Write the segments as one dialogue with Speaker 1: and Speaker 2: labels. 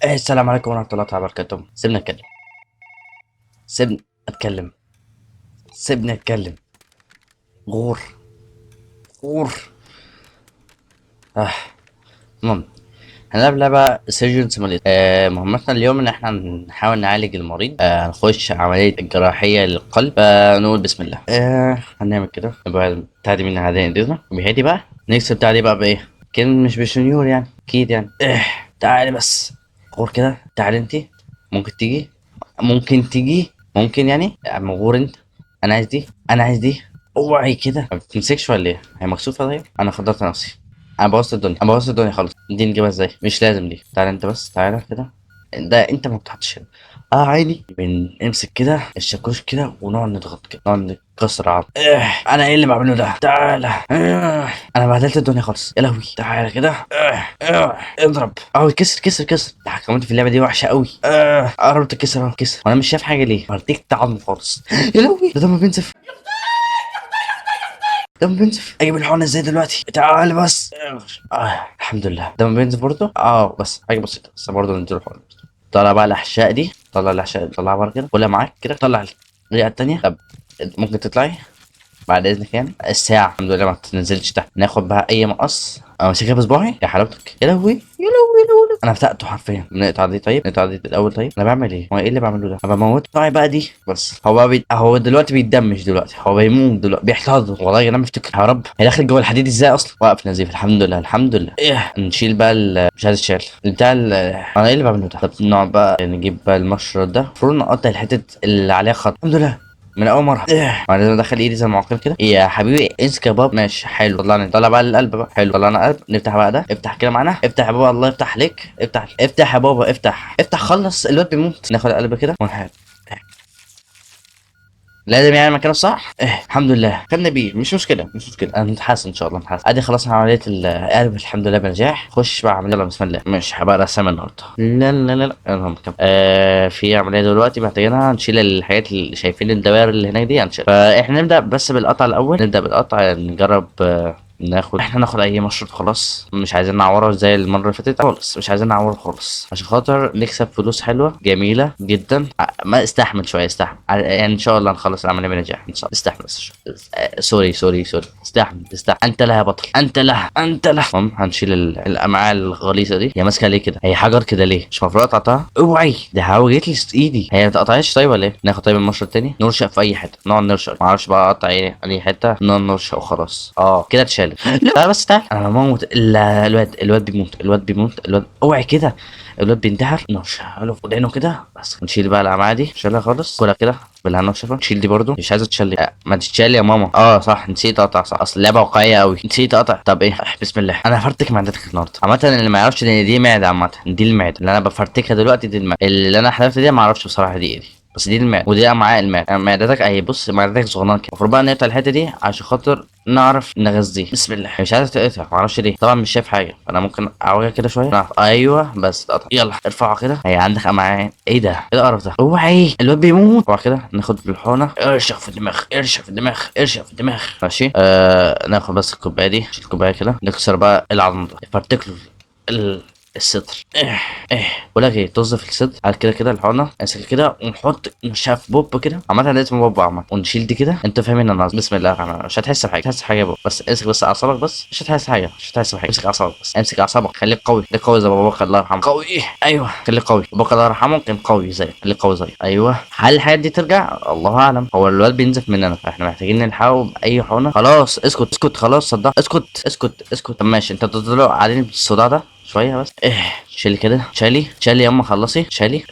Speaker 1: السلام عليكم ورحمة الله تعالى وبركاته. سيبنا اتكلم. سيبني اتكلم. سيبني اتكلم. غور. غور. اه. المهم هنلعب لعبة سيرجن سيموليتر. مهمتنا اليوم ان احنا نحاول نعالج المريض. هنخش عملية جراحية للقلب. نقول بسم الله. هنعمل كده نبقى بتاع دي من هذين ايدينا بهادي بقى. نكسب بتاع دي بقى بايه؟ كان مش بشنيور يعني اكيد يعني. تعالي بس. غور كده. تعالي انتي. ممكن تيجي. ممكن تيجي. ممكن يعني يا عم غور انت. انا عايز دي. انا عايز دي. اوعي كده ما بتمسكش ولا ايه؟ هي مكسوفة طيب؟ انا خدرت نفسي. انا بوظت الدنيا. انا بوظت الدنيا خالص. دي نجيبها ازاي؟ مش لازم دي. تعالى انت بس. تعالى كده. ده انت ما بتحطش هنا. عادي بنمسك كده الشاكوش كده ونقعد نضغط كده نقعد نكسر عظم. انا ايه اللي بعمله ده؟ تعالى. انا بهدلت الدنيا خالص يا لهوي. تعالى كده. اضرب. كسر كسر كسر. التحكمات في اللعبه دي وحشه قوي. قربت تكسر اهو كسر وانا مش شايف حاجه ليه؟ هرتكت عظم خالص. يا لهوي ده دم بينزف. دم بينزف. اجيب الحقنه ازاي دلوقتي؟ تعال بس. الحمد لله دم بينزف برضه. بس حاجه بسيطه بس برضه نديله الحقنه. طلع بقى الاحشاء دي. طلع الاحشاء طلعها بره كده كلها معاك كده. طلع الرئه التانيه. طب ممكن تطلعي بعد اذنك يعني. الساعه الحمد لله ما تنزلش تحت. ناخد بقى اي مقص او امسكها بصباعي يا حلاوتك. يا لهوي يا لهوي يا لهوي. انا فتقته حرفيا. نقطع دي طيب. نقطع دي الاول طيب. انا بعمل ايه؟ هو ايه اللي بعمله ده؟ انا بموت. طيب بقى دي بس. هو بقى هو دلوقتي بيتدمج. دلوقتي هو بيموت دلوقتي بيحتضر. والله انا مفتكر يا رب هي داخل جوه الحديد ازاي اصلا. واقف نزيف الحمد لله الحمد لله. نشيل بقى مش عايز اتشال بتاع انا ايه اللي بعمله ده؟ طب نقعد بقى نجيب بقى المشرط ده. المفروض نقطع الحتت اللي عليها خط. الحمد لله من اول مره. بعد ما ادخل ايدي زي المعقم كده يا حبيبي. امسك يا باب. ماشي حلو. طلعنا طلع بقى القلب بقى. حلو طلعنا قلب. نفتح بقى ده. افتح كده معانا. افتح يا بابا الله يفتح عليك. افتح افتح يا بابا افتح افتح. خلص الواد بيموت. ناخد القلب كده ونحل. لازم يعني مكانه صح. الحمد لله خدنا بيه. مش مشكله مش مشكله. انا نتحسن ان شاء الله نتحسن. ادي خلاص عمليه القلب الحمد لله بنجاح. خش بقى عمليه. يلا بسم الله. مش هبقى رسام النهارده. لا لا لا لا. المهم كم. في عمليه دلوقتي محتاجينها نشيل الحاجات اللي شايفين الدوائر اللي هناك دي هنشيل. فاحنا نبدا بس بالقطع الاول. نبدا بالقطع نجرب. ناخد اي مشروط خلاص. مش عايزين نعوره زي المره اللي فاتت خالص. مش عايزين نعوره خالص عشان خاطر نكسب فلوس حلوه جميله جدا. ما استحمل شويه. استحمل يعني ان شاء الله نخلص العمليه بنجاح ان شاء الله. استحمل بس شوية. سوري سوري سوري. استحمل استحمل. انت لها يا بطل. انت لها انت لها. المهم هنشيل الامعاء الغليظه دي. هي ماسكه ليه كده؟ هي حجر كده ليه؟ مش المفروض اقطعها؟ اوعي ده هوجت لي ايدي. هي ما اتقطعتش طيب ولا ايه؟ ناخد طيب المشرط التاني نرشق في اي حته. نقعد نرشق. ما اعرفش بقى اقطع ايه اي حته. نقعد نرشق وخلاص. كده اتشالت. لا تعال بس تعال. انا بموت. الواد بيموت. الواد بيموت. الواد اوعي كده. الواد بينتحر. نرشقله في ودانه كده بس. نشيل بقى الامعاء دي. نشيلها خالص كلها كده بالهنا والشفا. نشيل دي برضو. مش عايزه تشيل. ما تتشال يا ماما. صح نسيت اقطع. صح اصل اللعبه واقعيه قوي. نسيت اقطع. طب ايه؟ بسم الله. انا هفرتك معدتك النهارده. عامه اللي ما يعرفش ان دي معده. عامه دي المعده اللي انا بفرتكها دلوقتي. دي المعده اللي انا حلفت دي. ما اعرفش بصراحه دي ايه دي. بس دي المعده ودي امعاء المعده. معدتك اهي. بص معدتك صغننه كده. المفروض بقى نقطع الحته دي عشان خاطر نعرف نغذيه. بسم الله. مش عايز تقطع. ما اعرفش ليه. طبعا مش شايف حاجه. انا ممكن اعوجها كده شويه. نعرف. ايوه بس اتقطع. يلا ارفعه كده. هي عندك امعاء. ايه ده؟ ايه القرف ده؟ اوعي الواد بيموت. اوعى كده. ناخد الحقنه. ارشق في الدماغ. ارشق في الدماغ. ارشق في الدماغ. ماشي. ناخد بس الكوبايه دي. نشيل الكوبايه كده. نكسر بقى العظم ده. فرتكله الصدر. بقول لك ايه؟ طز في الصدر. على كده كده الحقنه. امسك كده ونحط شاف بوب كده. عامه ده اسمه بوب عامه. ونشيل دي كده. انت فاهمين انا بسم الله الرحمن الرحيم. مش هتحس بحاجه. مش هتحس بحاجه يا بوب. بس امسك بس اعصابك بس. مش هتحس حاجه. مش هتحس بحاجه. امسك اعصابك بس. امسك اعصابك. خليك قوي. خليك قوي زي باباك الله يرحمه. قوي. ايوه خليك قوي. باباك الله يرحمه كان قوي زيك. خليك قوي زيك. ايوه. هل الحاجات دي ترجع؟ الله اعلم. هو الواد بينزف مننا فاحنا محتاجين نلحقه باي حقنه. خلاص اسكت اسكت. خلاص صدق. اسكت اسكت اسكت. طب ماشي. انت بتطلعوا قاعدين بالصداع ده شويه بس. شيلي كده. شالي شالي ياما خلصي. شالي.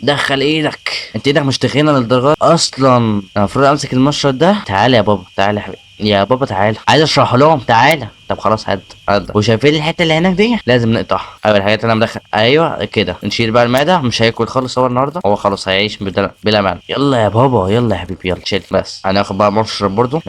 Speaker 1: دخل ايدك. انت ايدك مش تخينه للدرجه اصلا. انا المفروض امسك المشرط ده. تعالى يا بابا. تعالى يا حبيبي. يا بابا تعالى. عايز اشرح لهم. تعالى. طب خلاص هد وشايفين الحته اللي هناك دي لازم نقطعها. ايوه الحاجات اللي انا مدخل. ايوه كده. نشيل بقى المعده. مش هياكل خالص هو النهارده. هو خلاص هيعيش بلا معده. يلا يا بابا. يلا يا حبيبي. يلا شيل بس. هناخد بقى مشرط برضو.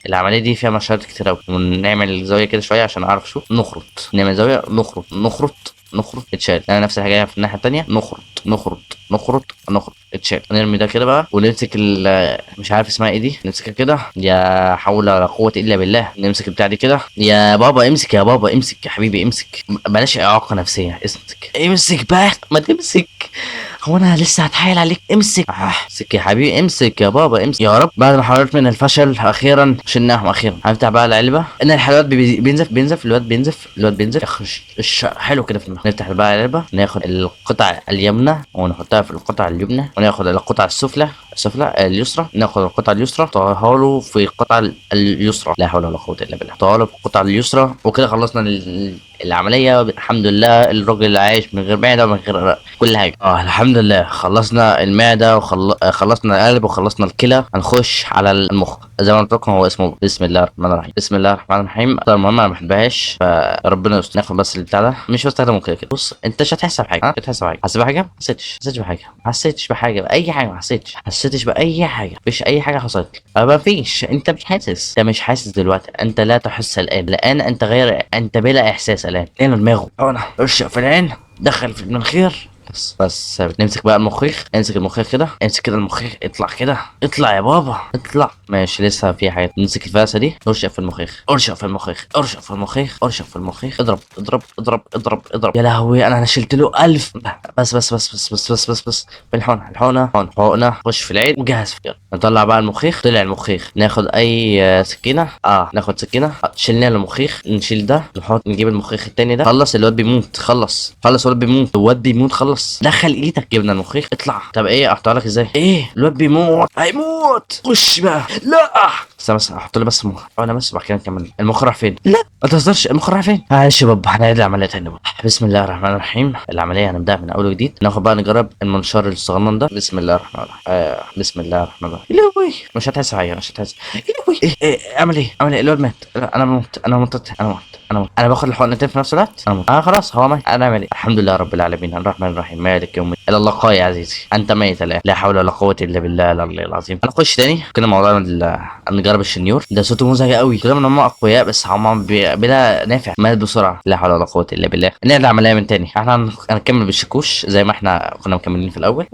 Speaker 1: العمليه دي فيها مشارط كتير قوي. ونعمل زاويه كده شويه عشان اعرف شو. نخرط. نعمل زاويه. نخرط نخرط نخرط اتشال. انا نفس الحاجه في الناحيه التانيه، نخرط نخرط نخرط نخرط اتشال. نرمي ده كده بقى ونمسك مش عارف اسمها ايه دي، نمسكها كده. يا حول ولا قوه الا بالله. نمسك البتاع دي كده. يا بابا امسك، يا بابا امسك يا حبيبي امسك، بلاش اعاقه نفسيه، امسك امسك بقى ما تمسك. هو انا لسه هتحايل عليك؟ امسك امسك يا حبيبي، امسك يا بابا امسك يا رب. بعد ما حاولت من الفشل اخيرا شلناهم اخيرا. هنفتح بقى العلبه. ان الحلويات بينزف الواد بينزف يخش حلو كده في المخ. نفتح بقى العلبه، ناخد القطع اليمنى ونحطها في القطع اليمنى، وناخد القطع السفلى اليسرى، ناخد القطعه اليسرى نحطها له في القطعه اليسرى. لا حول ولا قوه الا بالله. نحطها له في القطعه اليسرى. وكده خلصنا العمليه الحمد لله. الراجل عايش من غير معده ومن غير كل حاجه. الحمد لله خلصنا المعده وخلصنا القلب وخلصنا الكلى. هنخش على المخ. زي ما قلت لكم هو اسمه بسم الله الرحمن الرحيم. بسم الله الرحمن الرحيم. اكتر مهمه انا ما بحبهاش فربنا يستر. ناخد بس البتاع ده، مش بستخدمه كده كده. بص انت مش هتحس بحاجه، مش هتحس بحاجه. حسيت بحاجه؟ ما حسيتش بحاجه، ما حسيتش بحاجه باي حاجه، ما حسيتش باي حاجه. مفيش اي حاجه حصلت لي. ما فيش. انت مش حاسس، انت مش حاسس دلوقتي. انت لا تحس الان انت غير، انت بلا احساس الان. هنا دماغه انا ارشق في العين، دخل في المناخير. بس نمسك بقى المخيخ. امسك المخيخ كده، امسك كده المخيخ. اطلع كده، اطلع يا بابا اطلع. ماشي لسه في حاجه. نمسك الفاسه دي، ارشق في المخيخ، ارشق في المخيخ، ارشق في المخيخ، ارشق في المخيخ. اضرب اضرب اضرب اضرب اضرب. يا لهوي انا شلت له 1000. بس بالحقنه حقنه. خش في العين وجهز. يلا نطلع بقى المخيخ. طلع المخيخ. ناخد اي سكينه. ناخد سكينه. شلنا المخيخ. نشيل ده، نجيب المخيخ التاني ده. خلص الواد بيموت. خلص الواد بيموت. خلص دخل ايدك. جبنا المخيخ. اطلع. طب ايه احطها لك ازاي؟ ايه الواد بيموت، هيموت. خش بقى. لا بس احط له بس مخ. انا بس بعد كده نكمل. المخ راح فين؟ لا ما تهزرش، المخ راح فين؟ معلش يا بابا هنعيد العمليه تاني بقى. بسم الله الرحمن الرحيم. العمليه هنبداها من اول وجديد. ناخد بقى نجرب المنشار الصغنن ده. بسم الله الرحمن الرحيم. بسم الله الرحمن الرحيم. لوي مش هتحس حاجه، مش هتحس. لوي اعمل ايه الواد مات. انا موت. انا باخد الحقنتين في نفس الوقت. انا موت. خلاص هو مات. انا اعمل ايه؟ الحمد لله رب العالمين الرحمن الرحيم مالك يوم الى اللقاء يا عزيزي. انت ميت الان. لا حول ولا قوه الا بالله العلي العظيم. انا اخش تاني كده. موضوع نجرب الشنيور ده صوته مزعج قوي. كده ان هم اقوياء بس هم بلا نافع. مات بسرعه. لا حول ولا قوه الا بالله. نعمل العمليه من تاني. احنا هنكمل بالشاكوش زي ما احنا كنا مكملين في الاول.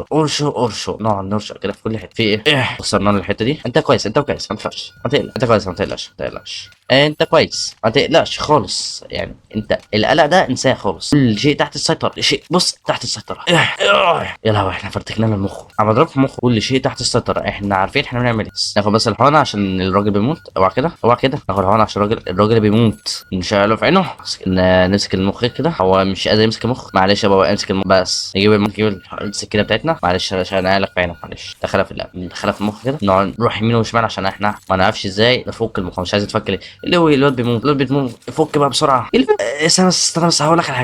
Speaker 1: وارشو نقعد نرشق كده في كل حته. في ايه وصلنا للحته دي. انت كويس ما تخافش، ما تقلقش. انت كويس ما تقلقش انت كويس ما تقلقش خالص. يعني انت القلق ده انساه خالص. كل شيء تحت السيطره. شيء بص تحت السيطره. يا لهوي احنا فرتكنا له المخ. انا بضرب في مخه. كل شيء تحت السيطره. احنا عارفين احنا بنعمل ايه. ناخد بس الحقنه عشان الراجل بيموت. اوعى كده ناخد الحقنه عشان الراجل بيموت. نشعله في عينه. نمسك المخ كده. هو مش قادر يمسك المخ. معلش يا بابا امسك المخ بس. نجيب السكينه بتاعتنا. معلش عشان اعلق في عينك. معلش دخلها في المخ كده. نروح يمين وشمال عشان احنا ما نعرفش ازاي نفك المخ. مش عايز يتفك ليه. الواد بيموت. فك بقى بسرعه. استنى بس هقول لك على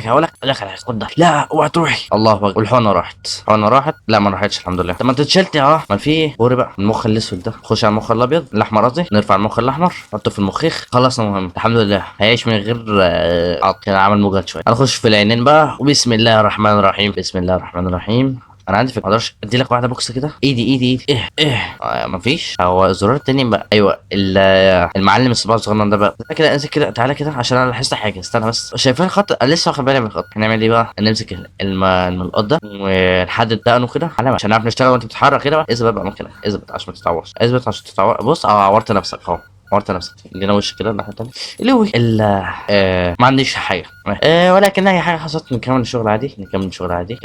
Speaker 1: حاجه. خد ده. لا اوعى تروحي. الله اكبر. والحقنه راحت. لا ما راحتش الحمد لله. طب ما انت اتشلت ما في ايه. وري بقى المخ الاسود ده. خش على المخ الابيض الاحمر قصدي. نرفع المخ الاحمر نحطه في المخيخ. خلصنا مهم الحمد لله. هيعيش من غير كان عمل مجهد شويه. هنخش في العينين بقى. وبسم الله الرحمن الرحيم. بسم الله الرحمن الرحيم. انا عندي فكره. ما اقدرش ادي لك واحده بوكس كده. ايدي ايه مفيش. هو الزرار التاني بقى. ايوه المعلم الصباع الصغنن ده بقى. كده انزل كده. تعالى كده عشان انا لاحظت حاجه. استنى بس. شايفين الخط؟ انا لسه واخد بالي من الخط. هنعمل ايه بقى؟ نمسك الملقط ده ونحدد دقنه كده علامه عشان نعرف نشتغل. وانت بتتحرك كده بقى. اثبت بقى ممكن. اثبت عشان ما تتعورش. اثبت عشان تتعور. بص عورت نفسك اهو. جينا وش كده الناحيه التانيه. الوي ما عنديش حاجه. ولكن اي حاجه حصلت. نكمل شغل عادي.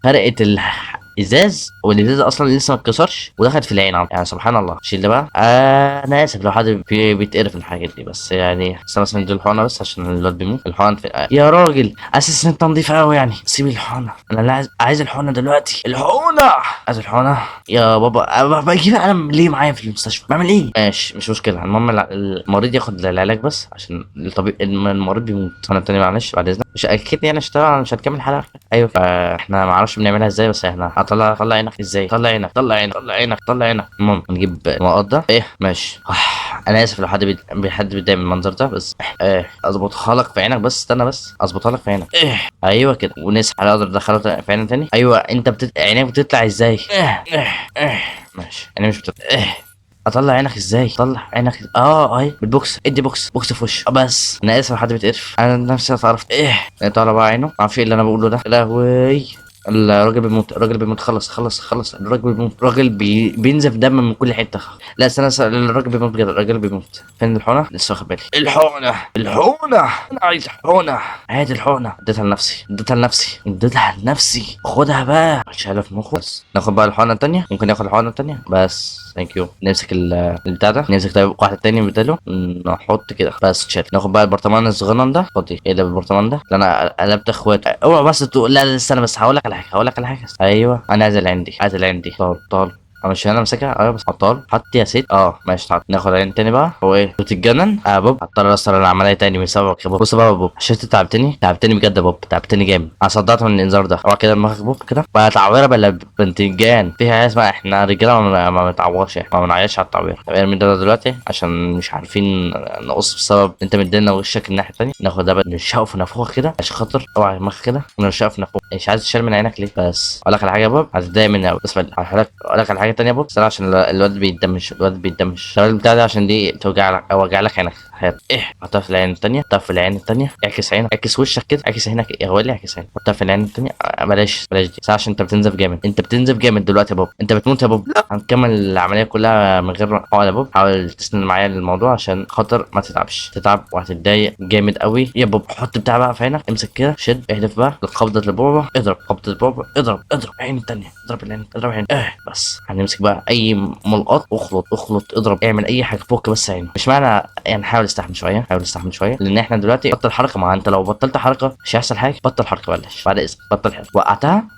Speaker 1: فرقت الازاز. والازاز اصلا لسه ما اتكسرش ودخلت في العين يعني سبحان الله. شيل ده بقى. انا اسف لو حد بيتقرف من الحاجات دي بس يعني. استنى بس نديله الحقنه بس عشان الواد بيموت. الحقن في يا راجل اساس انت نضيف قوي يعني. سيب الحقنه. انا لا عايز الحقنه دلوقتي. عايز الحقنه يا بابا. بجيب قلم ليه معايا في المستشفى؟ بعمل ايه؟ ماشي مش مشكله. المهم المريض ياخد العلاج بس عشان المريض بيموت. انا تاني معلش بعد اذنك. مش اكيد يعني مش هنكمل الحلقه. ايوه فاحنا ما اعرفش بنعملها ازاي بس احنا طلع عينك ازاي. طلع عينك. المهم نجيب المواد ده. ماشي. انا اسف لو حد بيتضايق من المنظر ده بس اظبطها لك في عينك بس. استنى بس اظبطها لك في عينك. ايوه كده. ونسحب. اقدر ادخلها في عينك تاني. ايوه انت عينك بتطلع ازاي؟ ماشي. انا مش اطلع عينك ازاي؟ طلع عينك اهي بالبوكس، ادي بوكس في وشه بس. انا اسف لو حد بيتقرف، انا نفسي اتعرف طالع بقى عينه، ما اعرفش ايه اللي انا بقوله ده. يا لهوي الراجل بيموت، الراجل بيموت. خلص الراجل بيموت، الراجل بينزف دم من كل حته. لا استنى الراجل بيموت بجد، الراجل بيموت. فين الحقنه؟ لسه واخد بالي. الحقنه انا عايز حقنه. هات الحقنه. اديتها لنفسي خدها بقى. شايلها في مخه. بس ناخد بقى الحقنه التانيه، ممكن ناخد الحقنه التانيه بس. ثانك يو. نمسك البتاع ده، نمسك طيب واحد تاني بداله، نحط كده بس تشيل. ناخد بقى البرطمان الصغنن ده. خدي ايه ده بالبرطمان ده اللي انا قلبت اخوات. اوعى بس تقول لا استنى بس، هقول لك على حاجه. ايوه انا عايز العين دي. طال مش انا ماسكها. ايوه بس عطال حط يا ست. ماشي حط. ناخد عين تاني بقى. هو ايه بتتجنن يا بوب؟ هضطر اصلا انا عمليه تاني من سببك يا بوب. بص بقى يا بوب، عشان انت تعبتني بجد يا بوب، تعبتني جامد. انا صدعت من الانذار ده. اوعى كده دماغك بوب كده بقى تعويره بلا بنتنجان فيها حاجه اسمها. احنا رجاله ما بنتعورش، ما بنعيش على التعوير. طب ارمي ده دلوقتي عشان مش عارفين نقص بسبب انت مدينا وشك الناحيه التانيه. ناخد ده بقى نرشقه في نافوخك كده عشان خاطر اوعى دماغك كده ونرشقه في نافوخك. مش عايز تشيل من عينك ليه؟ بس اقول لك على حاجه يا بوب، هتتضايق مني قوي. بسم الله. اقول لك على حاجه تانيه يا بوب، عشان الواد بيتدمش. الشغل بتاع ده عشان دي توجع لك او وجع لك عينك. حطها في العين التانية، حطها في العين التانية. اعكس عينك، اعكس وشك كده، اعكس عينك. ايه هو اللي اعكس عينك؟ حطها في العين التانية. بلاش دي عشان انت بتنزف جامد دلوقتي يا بوب. انت بتموت يا بوب. لا هنكمل العملية كلها من غير حقن يا بوب. حاول تسند معايا الموضوع عشان خاطر ما تتعب وهتتضايق جامد قوي يا بوب. حط بتاع بقى في عينك، امسك كده، شد، احدف بقى قبضة البابا، اضرب قبضة البابا، اضرب عين التانية، اضرب عين. بس هنمسك بقى اي ملقط، اخلط اضرب، اعمل اي حاجه فوق بس عينه. مش معنى يعني حاول استحمل شويه لان احنا دلوقتي بطل حركه. ما انت لو بطلت حركه مش هيحصل حاجه. بطل حركه بلاش بعد اذنك، بطل حركه.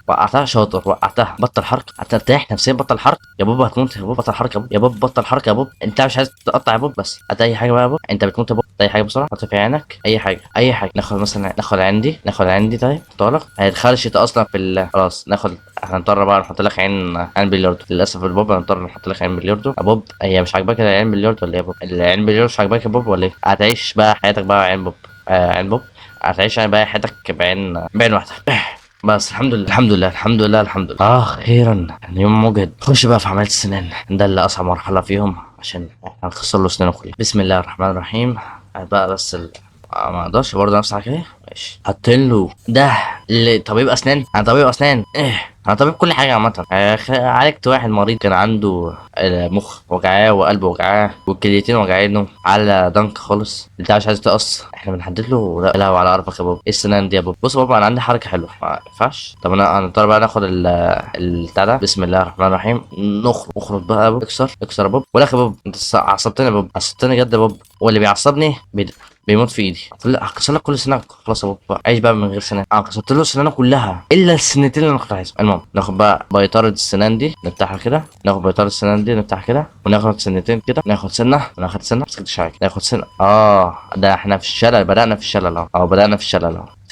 Speaker 1: وقعتها شاطر، وقعتها. بطل حركه هترتاح نفسيا. بطل حركه يا بوب، هتموت يا بوب. بطل حركه يا بوب بطل حركه يا بوب. انت مش عايز تقطع يا بوب بس هات اي حاجه بقى يا بوب. انت بتموت يا بوب. اي حاجه بسرعه، حط في عينك اي حاجه. ناخد مثلا، ناخد عندي طيب. طالق هيتخرشت اصلا في خلاص. هنضطر بقى نحط لك عين بلياردو. للاسف البوب هنضطر نحط لك عين بلياردو يا بوب. هي مش عاجباك العين بلياردو ولا ايه يا بوب؟ العين بلياردو مش عاجباك يا بوب ولا ايه؟ هتعيش بقى حياتك بقى عين بوب. عين بوب. هتعيش يعني بقى حياتك بعين واحده. بس الحمد لله. اخيرا يوم مجهد. خش بقى في عمليه السنان، ده اللي اصعب مرحله فيهم عشان هنخسر له سنانه كلها. بسم الله الرحمن الرحيم. بقى بس ما اقدرش برضه نفس كده. ماشي حاطين له ده لطبيب اسنان. انا طبيب اسنان انا طبيب كل حاجه عامه. عالجت واحد مريض كان عنده مخ وجعاه وقلب وجعاه والكليتين وجعينه على ضنك خالص. بتاع مش عايز تقص. احنا بنحدد له. لا على قربك يا بابا. ايه السنان دي يا بابا؟ بص يا بابا انا عندي حركه حلوه ما ينفعش. طب انا هنضطر بقى ناخد البتاع ده. بسم الله الرحمن الرحيم. اخرج بقى يا بابا. اكسر يا بابا. ولا يا بابا انت عصبتني يا بابا، عصبتني جد يا بابا. واللي بيعصبني بيموت في ايدي. هكسر لك كل سنانك خلاص يا بابا. عايش بقى من غير سنان. كسرت له سنانه كلها الا السنتين اللي انا كنت عايزهم. المهم ناخد بقى بيطرة السنان دي نفتحها كده. نفتحها كده وناخد سنتين كده. ناخد سنه مسكتش حاجه. ناخد سنه. ده احنا في الشلل. بدأنا في الشلل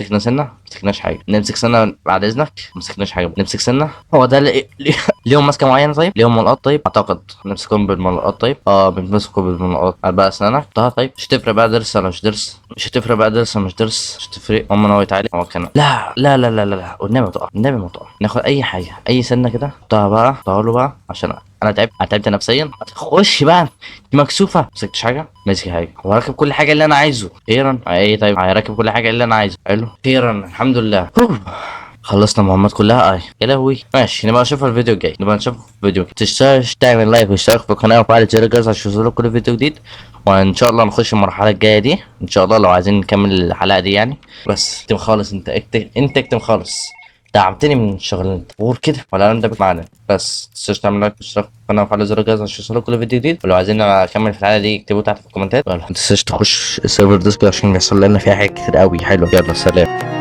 Speaker 1: مسكنا سنه مسكناش حاجه. نمسك سنه بعد اذنك. مسكناش حاجه. نمسك سنه. هو ده ليهم ماسكه معينه طيب؟ ليهم ملقط طيب؟ اعتقد نمسكهم بالملقط طيب. بنمسكوا بالملقط. بقى اسنانك حطها طيب. مش هتفرق بقى ضرس ولا مش ضرس. مش هتفرق بقى ضرس ولا مش ضرس. مش هتفرق. ان هو يتعالج. هو كان لا والنبي ما تقع. ناخد اي حاجه اي سنه كده. حطها له بقى عشان انا تعبت نفسيا. خش بقى. دي مكسوفه. مسكتش حاجه. ماسك حاجه. هو راكب كل حاجه اللي انا عايزه. خيرا ايه طيب. هيراكب كل حاجه اللي انا عايزه. حلو خيرا الحمد لله. خلصنا المهمات كلها. يا لهوي. ماشي نبقى نشوفها الفيديو الجاي. تنساش تعمل لايك واشتراك في القناه وفعل زر الجرس عشان يوصلك كل فيديو جديد. وان شاء الله نخش المرحله الجايه دي ان شاء الله لو عايزين نكمل الحلقه دي يعني. بس اكتم خالص. انت اكتم خالص. دعمتني من شغلانتك غور كده ولا انت معانا. بس تنساش تعمل لايك واشتراك في القناه وفعل زر الجرس عشان يوصلك كل فيديو جديد. ولو عايزين اكمل في الحلقه دي اكتبوا تحت في الكومنتات. ما تنساش تخش السيرفر ديسكورد عشان بيحصل لنا فيها حاجات كتير قوي حلوه. يلا سلام.